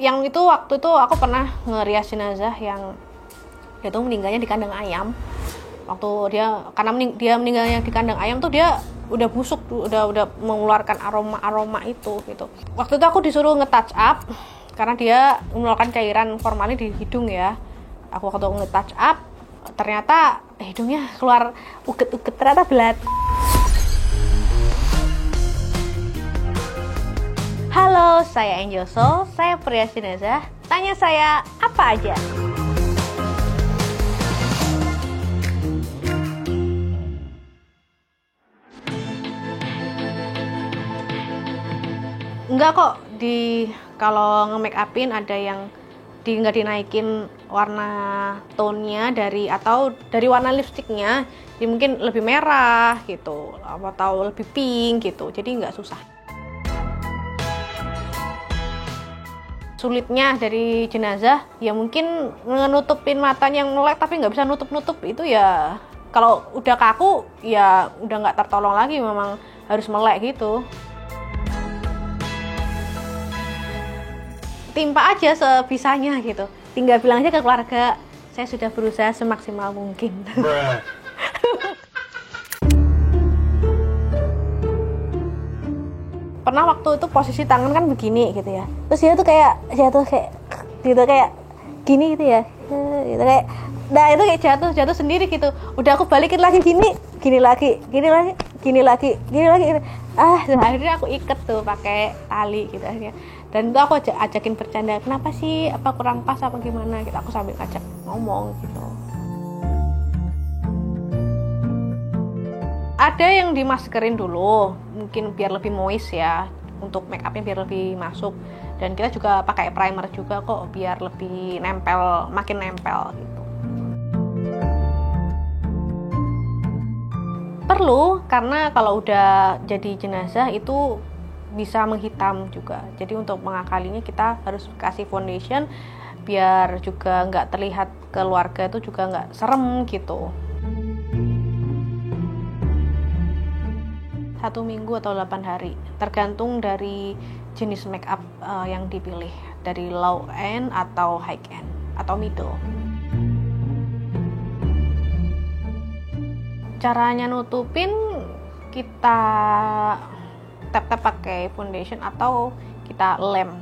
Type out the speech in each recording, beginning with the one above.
Yang itu waktu itu aku pernah ngerias jenazah yang dia tuh meninggalnya di kandang ayam. Waktu karena dia meninggalnya di kandang ayam tuh dia udah busuk, udah mengeluarkan aroma itu gitu. Waktu itu aku disuruh nge-touch up karena dia mengeluarkan cairan formalin di hidung ya. Aku waktu nge-touch up ternyata hidungnya keluar uget-uget, ternyata belat. Halo, saya Angel Soul, saya pria jenazah. Tanya saya apa aja. Enggak kok, kalau nge-make upin ada yang nggak dinaikin warna tone-nya dari warna lipstiknya, jadi mungkin lebih merah gitu atau lebih pink gitu, jadi nggak susah. Sulitnya dari jenazah ya mungkin nutupin matanya yang melek tapi nggak bisa nutup itu ya, kalau udah kaku ya udah nggak tertolong lagi, memang harus melek gitu. Timpa aja sebisanya gitu, tinggal bilang aja ke keluarga saya sudah berusaha semaksimal mungkin. Pernah waktu itu posisi tangan kan begini gitu ya, terus dia tuh kayak jatuh kayak gitu, kayak gini gitu ya, gitu kayak, nah itu kayak jatuh sendiri gitu. Udah aku balikin lagi gini lagi, akhirnya aku iket tuh pakai tali gitu akhirnya. Dan itu aku ajakin bercanda, kenapa sih, apa kurang pas apa gimana gitu, aku sambil ngajak ngomong gitu. Ada yang dimaskerin dulu, mungkin biar lebih moist ya, untuk make upnya biar lebih masuk. Dan kita juga pakai primer juga kok, biar lebih nempel, makin nempel gitu. Perlu, karena kalau udah jadi jenazah itu bisa menghitam juga. Jadi untuk mengakalinya kita harus kasih foundation, biar juga nggak terlihat keluarga itu juga nggak serem gitu. 1 minggu atau 8 hari, tergantung dari jenis make up yang dipilih, dari low end atau high end atau middle. Caranya nutupin, kita tap pakai foundation atau kita lem.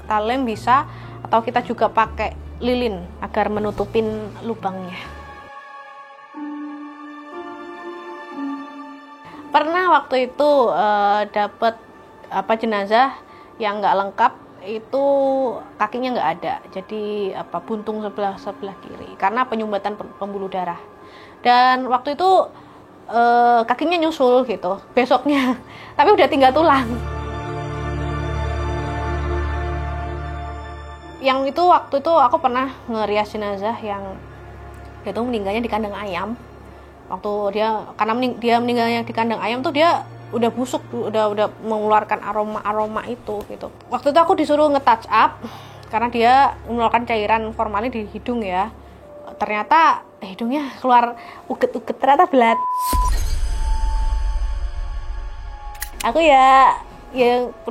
Kita lem bisa, atau kita juga pakai lilin agar menutupin lubangnya. Pernah waktu itu dapet jenazah yang nggak lengkap, itu kakinya nggak ada, jadi buntung sebelah kiri karena penyumbatan pembuluh darah. Dan waktu itu kakinya nyusul gitu besoknya, tapi udah tinggal tulang. Yang itu waktu itu aku pernah ngerias jenazah yang dia tuh meninggalnya di kandang ayam. Waktu karena dia meninggalnya di kandang ayam tuh dia udah busuk, udah mengeluarkan aroma itu gitu. Waktu itu aku disuruh nge-touch up karena dia mengeluarkan cairan formalin di hidung ya. Ternyata hidungnya keluar uget-uget, ternyata belat. Aku ya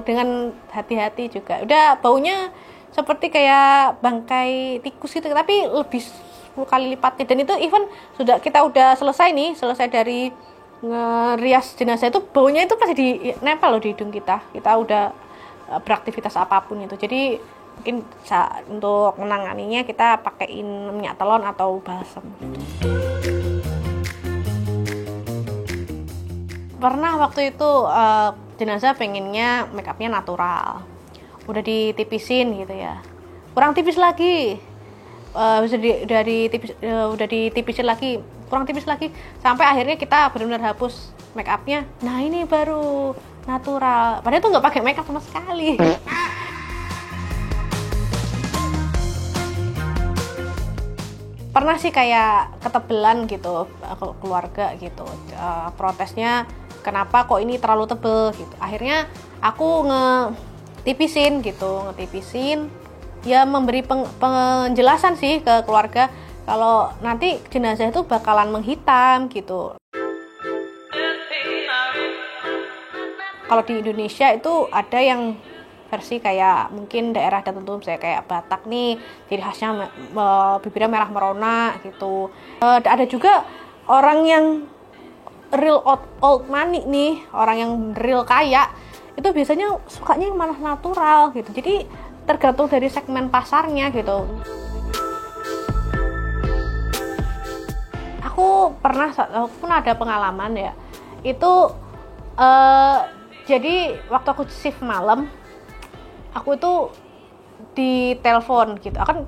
dengan hati-hati juga. Udah baunya seperti kayak bangkai tikus gitu, tapi lebih 10 kali lipatnya. Dan itu even kita udah selesai dari ngerias jenazah, itu baunya itu pasti nempel loh di hidung kita udah beraktivitas apapun itu. Jadi mungkin untuk menanganinya kita pakein minyak telon atau balsam gitu. Pernah waktu itu jenazah pengennya make upnya natural, udah ditipisin gitu ya, kurang tipis lagi, udah ditipisin lagi, kurang tipis lagi, sampai akhirnya kita benar-benar hapus make upnya. Nah ini baru natural, padahal itu nggak pakai make up sama sekali. Pernah sih kayak ketebelan gitu, keluarga gitu, protesnya kenapa kok ini terlalu tebel gitu. Akhirnya aku ngetipisin ya, memberi penjelasan sih ke keluarga kalau nanti jenazah itu bakalan menghitam gitu. Kalau di Indonesia itu ada yang versi kayak mungkin daerah tertentu, misalnya kayak Batak nih, ciri khasnya bibirnya merah merona gitu. Ada juga orang yang real old money nih, orang yang real kaya, itu biasanya sukanya yang malah natural gitu. Jadi tergantung dari segmen pasarnya gitu. Aku pun ada pengalaman ya, itu jadi waktu aku shift malam, aku itu ditelepon gitu. Aku kan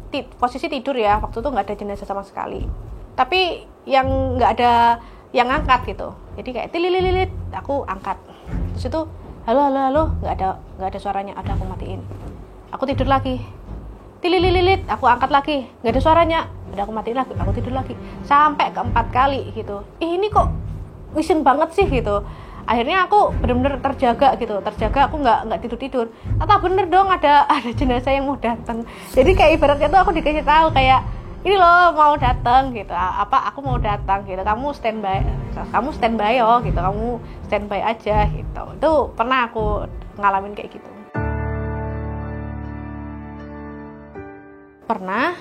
posisi tidur ya, waktu itu nggak ada jenazah sama sekali, tapi yang nggak ada yang angkat gitu. Jadi kayak tilililit, aku angkat, terus itu halo, nggak ada suaranya. Ada, aku matiin, aku tidur lagi, tilililit, aku angkat lagi, nggak ada suaranya. Udah, aku matiin lagi, aku tidur lagi, sampai ke 4 kali gitu. Ini kok wising banget sih gitu. Akhirnya aku bener-bener terjaga, aku nggak tidur. Atau bener dong ada jenazah yang mau datang. Jadi kayak ibaratnya tuh aku dikasih tahu kayak, ini loh mau datang gitu, aku mau datang gitu, kamu standby yo gitu, kamu standby aja gitu. Itu pernah aku ngalamin kayak gitu. Pernah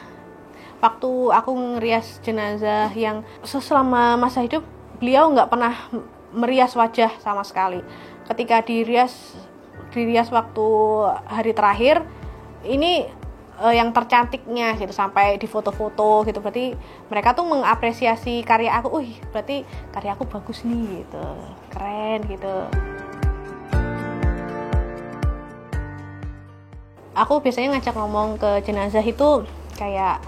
waktu aku ngerias jenazah yang selama masa hidup beliau nggak pernah merias wajah sama sekali. Ketika dirias waktu hari terakhir ini yang tercantiknya gitu, sampai di foto-foto gitu. Berarti mereka tuh mengapresiasi karya aku. Berarti karya aku bagus nih gitu, keren gitu. Aku biasanya ngajak ngomong ke jenazah itu kayak,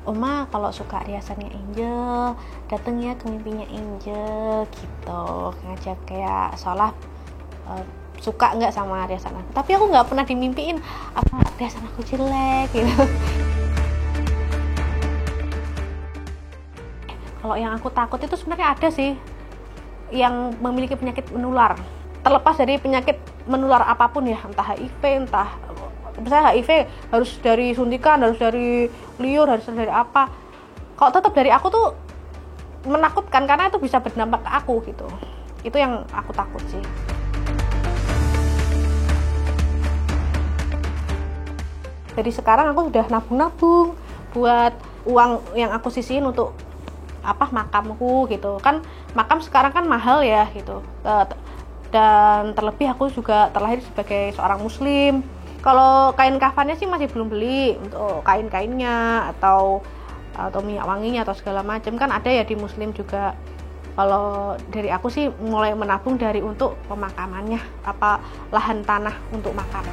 Oma kalau suka riasannya Angel, dateng ya ke mimpinya Angel gitu. Ngajak kayak seolah suka nggak sama riasan aku. Tapi aku nggak pernah dimimpiin apa riasan aku jelek gitu. Kalau yang aku takut itu sebenarnya ada sih yang memiliki penyakit menular. Terlepas dari penyakit menular apapun ya, entah HIV, misalnya HIV harus dari suntikan, harus dari liur, harus dari apa. Kalau tetap dari aku tuh menakutkan, karena itu bisa berdampak ke aku gitu. Itu yang aku takut sih. Jadi sekarang aku udah nabung buat uang yang aku sisihin untuk makamku gitu. Kan makam sekarang kan mahal ya gitu. Dan terlebih aku juga terlahir sebagai seorang muslim. Kalau kain kafannya sih masih belum beli, untuk kain-kainnya atau minyak wanginya atau segala macam kan ada ya di muslim juga. Kalau dari aku sih mulai menabung dari untuk pemakamannya, lahan tanah untuk makam.